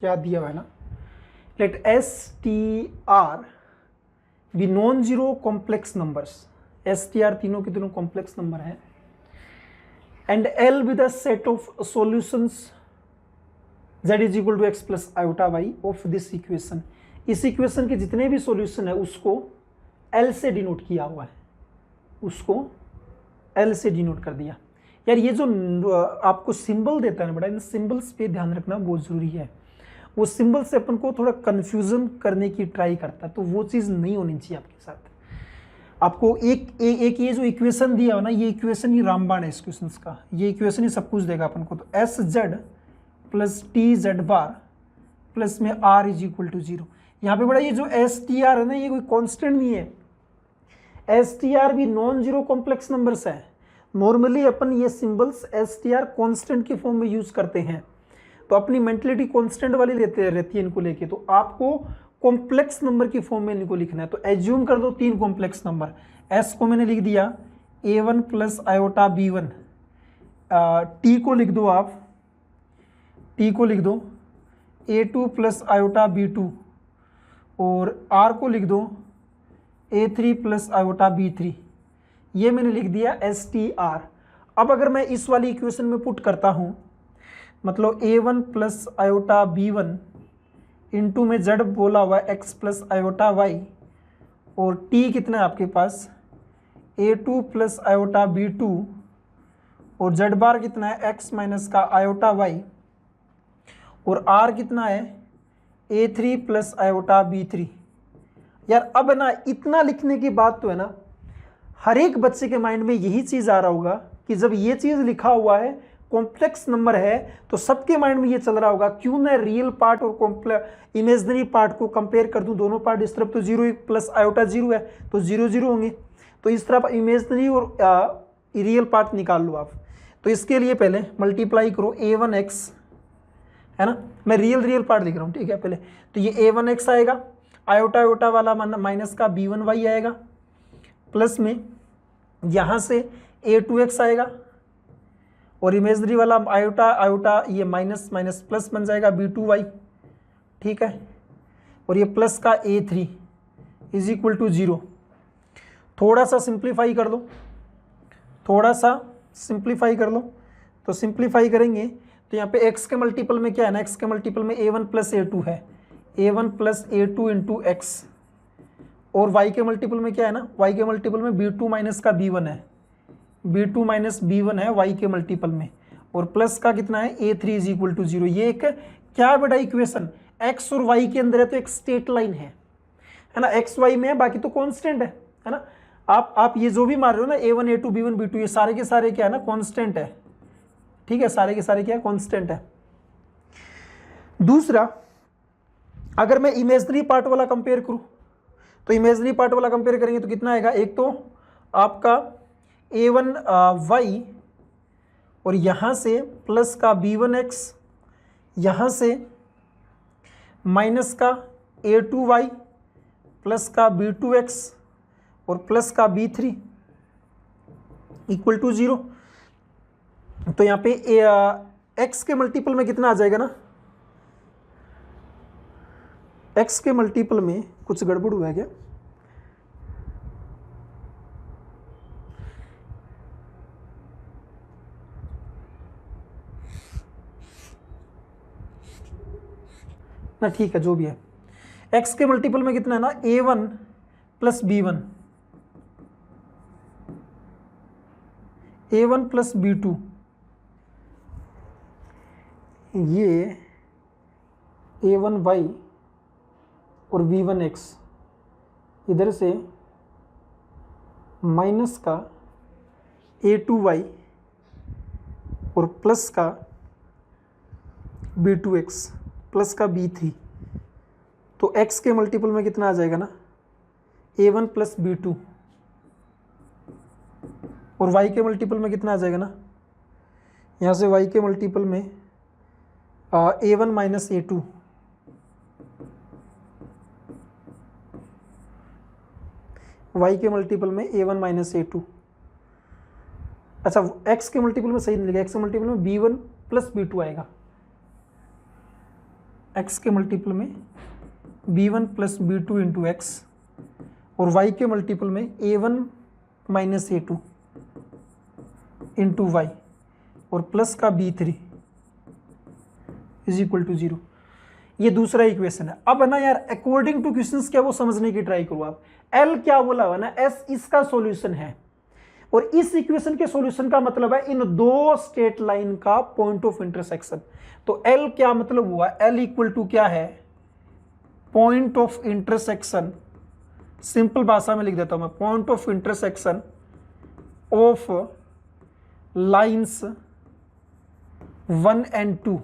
क्या दिया हुआ है ना, let S T R be non zero complex numbers, S T R तीनों के तीनों कॉम्प्लेक्स नंबर हैं, and L with a set of solutions z is equal to x plus iota y of this equation. इस equation के जितने भी solution है उसको L से डिनोट किया हुआ है, उसको L से डिनोट कर दिया। यार ये जो आपको सिंबल देता है ना बेटा, इन सिंबल्स पे ध्यान रखना बहुत जरूरी है। वो सिंबल से अपन को थोड़ा कंफ्यूजन करने की ट्राई करता है, तो वो चीज़ नहीं होनी चाहिए आपके साथ। आपको एक ये जो इक्वेशन दिया हो ना, ये इक्वेशन ही रामबाण है इस क्वेश्चन का, ये इक्वेशन ही सब कुछ देगा अपन को। तो s z plus t z bar plus में r is equal to zero. यहाँ पे बड़ा ये जो एस टी आर है ना, ये कोई कांस्टेंट नहीं है। एस टी आर भी नॉन जीरो कॉम्प्लेक्स नंबर्स है। नॉर्मली अपन ये symbols S T are constant के फॉर्म में यूज करते हैं, तो अपनी मेंटलिटी कॉन्स्टेंट वाली रहती है इनको लेके। तो आपको कॉम्प्लेक्स नंबर की फॉर्म में इनको लिखना है। तो एज्यूम कर दो 3 कॉम्प्लेक्स नंबर, एस को मैंने लिख दिया a1 plus iota b1, T को लिख दो आप, टी को लिख दो a2 प्लस आयोटा b2, और r को लिख दो a3 प्लस आयोटा b3। ये मैंने लिख दिया STR। अब अगर मैं इस वाली इक्वेशन में पुट करता हूँ, मतलब a1 plus iota b1 into में z बोला हुआ x प्लस आयोटा y, और t कितना है आपके पास a2 प्लस आयोटा b2, और z बार कितना है x माइनस का आयोटा y, और r कितना है a3 प्लस आयोटा b3। यार अब है ना, इतना लिखने के बाद तो है ना हर एक बच्चे के माइंड में यही चीज़ आ रहा होगा कि जब ये चीज़ लिखा हुआ है कॉम्प्लेक्स नंबर है, तो सबके माइंड में ये चल रहा होगा क्यों ना रियल पार्ट और इमेजनरी पार्ट को कंपेयर कर दूं। दोनों पार्ट इस तरफ तो जीरो प्लस आयोटा जीरो है, तो जीरो जीरो होंगे, तो इस तरफ इमेजनरी और रियल पार्ट निकाल लो आप। तो इसके लिए पहले मल्टीप्लाई करो a1x, है ना, मैं रियल पार्ट लिख रहा हूँ, ठीक है। पहले तो ये a1x आएगा, आयोटा आयोटा वाला माइनस का b1y आएगा, प्लस में यहाँ से a2x आएगा, और इमेजनरी वाला आयोटा आयोटा ये माइनस माइनस प्लस बन जाएगा b2y, ठीक है। और ये प्लस का a3 is equal to zero. थोड़ा सा सिंप्लीफाई कर लो, थोड़ा सा सिंप्लीफाई कर लो। तो सिंप्लीफाई करेंगे तो यहाँ पे x के मल्टीपल में क्या है ना, x के मल्टीपल में a1 प्लस a2 है, a1 plus a2 into x, और y के मल्टीपल में क्या है ना, y के मल्टीपल में b2 माइनस का b1 है, b2 माइनस b1 है y के मल्टीपल में, और प्लस का कितना है a3 is equal to zero. ये एक क्या बेटा इक्वेशन x और y के अंदर है, तो एक स्ट्रेट लाइन है ना, x y में है, बाकी तो कांस्टेंट है ना। आप ये जो भी मार रहे हो ना a1 a2 b1 b2, ये सारे के सारे क्या है ना कांस्टेंट है, ठीक है, सारे के सारे क्या है कांस्टेंट है। दूसरा, अगर मैं इमेजनरी पार्ट वाला कंपेयर करूं, तो इमेजनरी पार्ट वाला कंपेयर करेंगे तो कितना आएगा, एक तो आपका a1y, और यहाँ से प्लस का b1x, यहाँ से माइनस का a2y, प्लस का b2x, और प्लस का b3 इक्वल टू जीरो। तो यहाँ पे x के मल्टीपल में कितना आ जाएगा ना, x के मल्टीपल में कुछ गड़बड़ हुआ है क्या, ना ठीक है जो भी है, x के मल्टीपल में कितना है ना a1 plus b1, a1 plus b2, ये a1y और v1x, इधर से माइनस का a2y और प्लस का b2x प्लस का b3। तो x के मल्टीपल में कितना आ जाएगा ना a1 प्लस b2, और y के मल्टीपल में कितना आ जाएगा ना, यहाँ से y के मल्टीपल में a1 माइनस a2, y के मल्टीपल में a1 माइनस a2। अच्छा, x के मल्टीपल में सही नहीं लिखा, x के मल्टीपल में b1 प्लस b2 आएगा, x के मल्टीपल में b1 plus b2 into x और y के मल्टीपल में a1 minus a2 into y और प्लस का b3 इज इक्वल टू 0। ये दूसरा इक्वेशन है। अब है ना यार, अकॉर्डिंग टू क्वेश्चंस क्या वो समझने की ट्राई करो आप। L क्या बोला हुआ ना, S इसका सॉल्यूशन है और इस इक्वेशन के सॉल्यूशन का मतलब है इन दो स्ट्रेट लाइन का पॉइंट ऑफ इंटरसेक्शन। तो L क्या मतलब हुआ, L इक्वल टू क्या है, पॉइंट ऑफ इंटरसेक्शन। सिंपल भाषा में लिख देता हूं मैं, point of intersection of lines 1 and 2।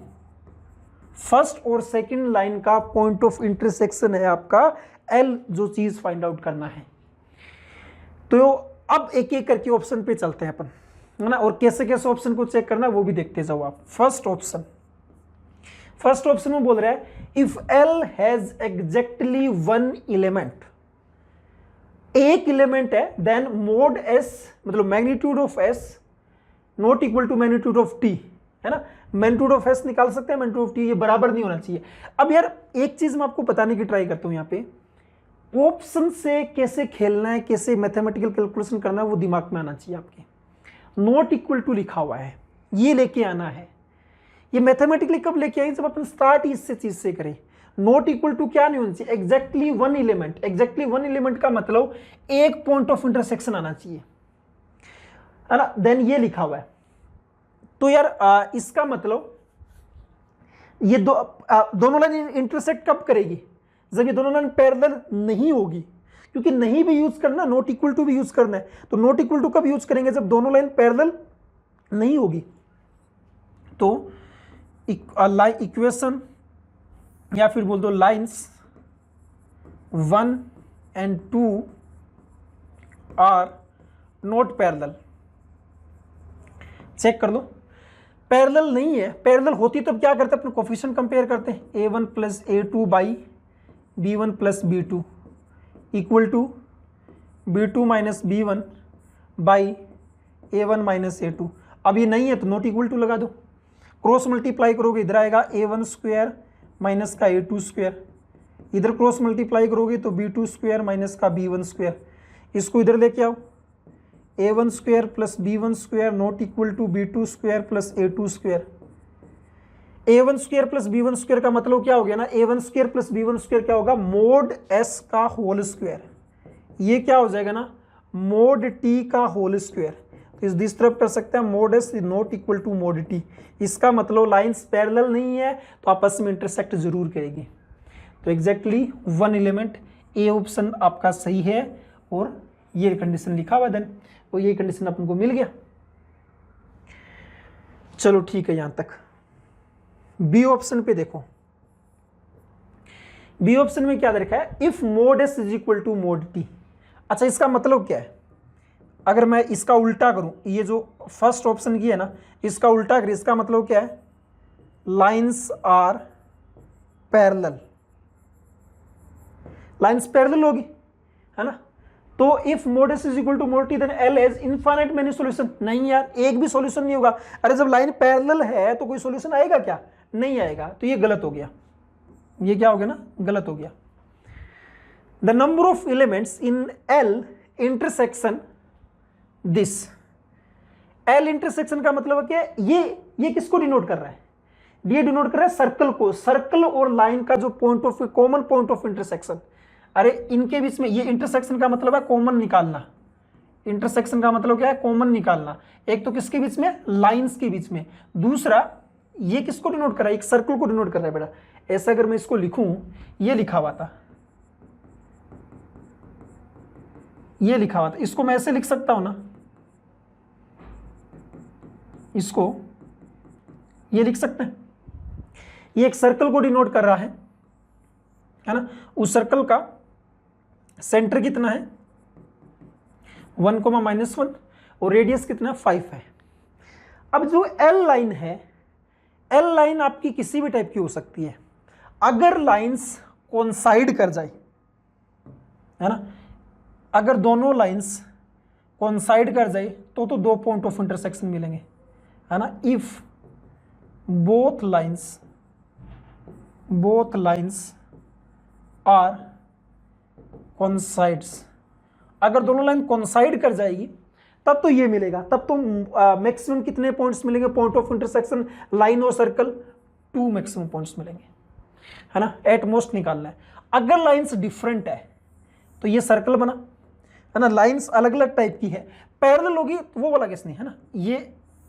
First और सेकंड लाइन का पॉइंट ऑफ इंटरसेक्शन है आपका L, जो चीज फाइंड आउट करना है। तो अब एक एक करके ऑप्शन पे चलते हैं अपन, है ना, और कैसे कैसे ऑप्शन को चेक करना है वो भी देखते जाओ आप। फर्स्ट ऑप्शन में बोल रहा है if L has exactly 1 element, एक एलिमेंट है, देन मोड S मतलब magnitude of S not equal to magnitude of T, है ना। मैग्नीट्यूड ऑफ S निकाल सकते हैं, मैग्नीट्यूड ऑफ T ये बराबर नहीं होना चाहिए। अब यार एक चीज मैं आपको बताने की ट्राई करता हूं, यहाँ पे ऑप्शन से कैसे खेलना है, कैसे मैथमेटिकल कैलकुलेशन करना है वो दिमाग में आना चाहिए आपके। नॉट इक्वल टू लिखा हुआ है, ये लेके आना है। ये मैथमेटिकली कब लेके आए, जब अपन स्टार्ट इससे चीज से करें। नॉट इक्वल टू क्या नहीं होना चाहिए, एग्जैक्टली 1 एलिमेंट। एग्जैक्टली 1 एलिमेंट का मतलब एक पॉइंट ऑफ इंटरसेक्शन आना चाहिए, है ना। देन ये लिखा हुआ है, तो यार इसका मतलब ये दोनों लाइन इंटरसेक्ट कब करेगी, जब ये दोनों लाइन पैरेलल नहीं होगी, क्योंकि नहीं भी यूज करना, नॉट इक्वल टू भी यूज करना है। तो नॉट इक्वल टू कब यूज करेंगे, जब दोनों लाइन पैरेलल नहीं होगी। तो इक्वेशन या फिर बोल दो lines 1 and 2 are not parallel. Check कर लो, पैरेलल नहीं है। पैरेलल होती तब क्या करते हैं, अपने कोफिशिएंट कंपेयर करते हैं, a1 plus a2 by b1 plus b2 equal to b2 minus b1 by a1 minus a2। अब ये नहीं है तो नॉट इक्वल टू लगा दो, क्रॉस मल्टीप्लाई करोगे इधर आएगा a1 स्क्वायर माइनस का a2 स्क्वायर, इधर क्रॉस मल्टीप्लाई करोगे तो b2 स्क्वायर माइनस का b1 स्क्वायर। इसको इधर लेके आओ, a1 square plus b1 square not equal to b2 square plus a2 square. a1 square plus b1 square का मतलब क्या हो गया ना, a1 square plus b1 square क्या होगा, मोड s का होल स्क्वायर। ये क्या हो जाएगा ना, मोड t का होल स्क्वायर। तो इस तरफ कर सकते हैं, mod s not equal to mod t। इसका मतलब लाइंस पैरेलल नहीं है तो आपस में इंटरसेक्ट जरूर करेगी। तो एग्जैक्टली 1 एलिमेंट, ए ऑप्शन आपका सही है और ये कंडीशन लिखा हुआ, देन तो ये कंडीशन अपन को मिल गया। चलो ठीक है, यहां तक। बी ऑप्शन पे देखो, बी ऑप्शन में क्या दे रखा है, if mod S is equal to mod T. अच्छा, इसका मतलब क्या है, अगर मैं इसका उल्टा करूं, ये जो फर्स्ट ऑप्शन की है ना, इसका उल्टा करें, इसका मतलब क्या है, lines are parallel. Lines parallel होगी, है ना। तो if mod S is equal to mod T then L has infinite many solution. नहीं यार, एक भी सॉल्यूशन नहीं होगा। अरे जब लाइन पैरेलल है तो कोई सॉल्यूशन आएगा क्या, नहीं आएगा। तो ये गलत हो गया, ये क्या हो गया ना, गलत हो गया। The number of elements in L intersection this. L intersection का मतलब है कि ये किसको डिनोट कर रहा है, ये डिनोट कर रहा है सर्कल को। सर्कल और लाइन का जो point of common point of intersection, अरे इनके बीच में, ये इंटरसेक्शन का मतलब है कॉमन निकालना। इंटरसेक्शन का मतलब क्या है, कॉमन निकालना। एक तो किसके बीच में, लाइंस के बीच में। दूसरा ये किसको डिनोट कर रहा है, एक सर्कल को डिनोट कर रहा है बेटा। ऐसा अगर मैं इसको लिखूं, ये लिखा हुआ था, ये लिखा हुआ था, इसको मैं ऐसे लिख सकता हूं ना, इसको ये लिख सकते हैं। ये एक सर्कल को डिनोट कर रहा है ना। उस सर्कल का सेंटर कितना है, 1,-1 और रेडियस कितना 5 है। अब जो एल लाइन है, एल लाइन आपकी किसी भी टाइप की हो सकती है, अगर लाइंस कोइंसाइड कर जाए, है ना। अगर दोनों लाइंस कोइंसाइड कर जाए तो दो पॉइंट ऑफ इंटरसेक्शन मिलेंगे, है ना। If both lines both lines are coincides, अगर दोनों लाइन कॉन्साइड कर जाएगी तब तो ये मिलेगा, तब तो मैक्सिमम कितने पॉइंट्स मिलेंगे, पॉइंट ऑफ इंटरसेक्शन लाइन और सर्कल 2 मैक्सिमम पॉइंट्स मिलेंगे, है ना, एट मोस्ट निकालना है। अगर लाइंस डिफरेंट है तो ये सर्कल बना, है ना, लाइंस अलग अलग टाइप की है, पैरेलल होगी वो वाला केस नहीं, है ना,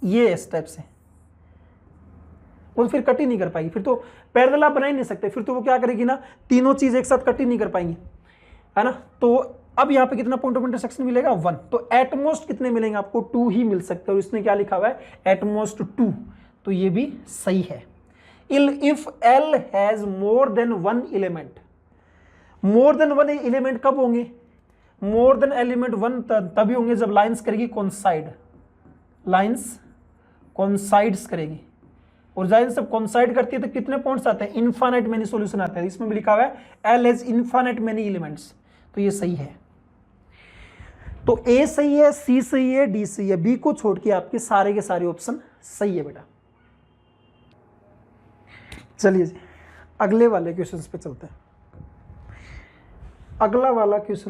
ये इस टाइप से, वो फिर कट ही नहीं कर पाएगी, फिर तो पैरेलल आप बना ही नहीं सकते, फिर तो वो क्या करेगी ना, तीनों चीज एक साथ कट ही नहीं कर पाएंगे, है ना। तो अब यहाँ पे कितना पॉइंट ऑफ इंटरसेक्शन मिलेगा 1, तो एटमोस्ट कितने मिलेंगे आपको 2 ही मिल सकते हैं, और इसने क्या लिखा हुआ है एटमोस्ट 2, तो ये भी सही है। If L has more than 1 element, more than 1 element कब होंगे, मोर देन एलिमेंट 1 तभी होंगे जब लाइंस करेगी कॉन्साइड, लाइंस कॉन्साइड्स करेगी, और जाहिर सब कॉन्साइड करती है तो कितने पॉइंट्स आते हैं, इनफाइनाइट मेनी सॉल्यूशन आते हैं, इसमें भी लिखा हुआ है L has infinite many elements, तो ये सही है। तो ए सही है, सी सही है, डी सही है, बी को छोड़ के आपके सारे के सारे ऑप्शन सही है बेटा। चलिए जी अगले वाले क्वेश्चन पे चलते हैं। अगला वाला क्वेश्चन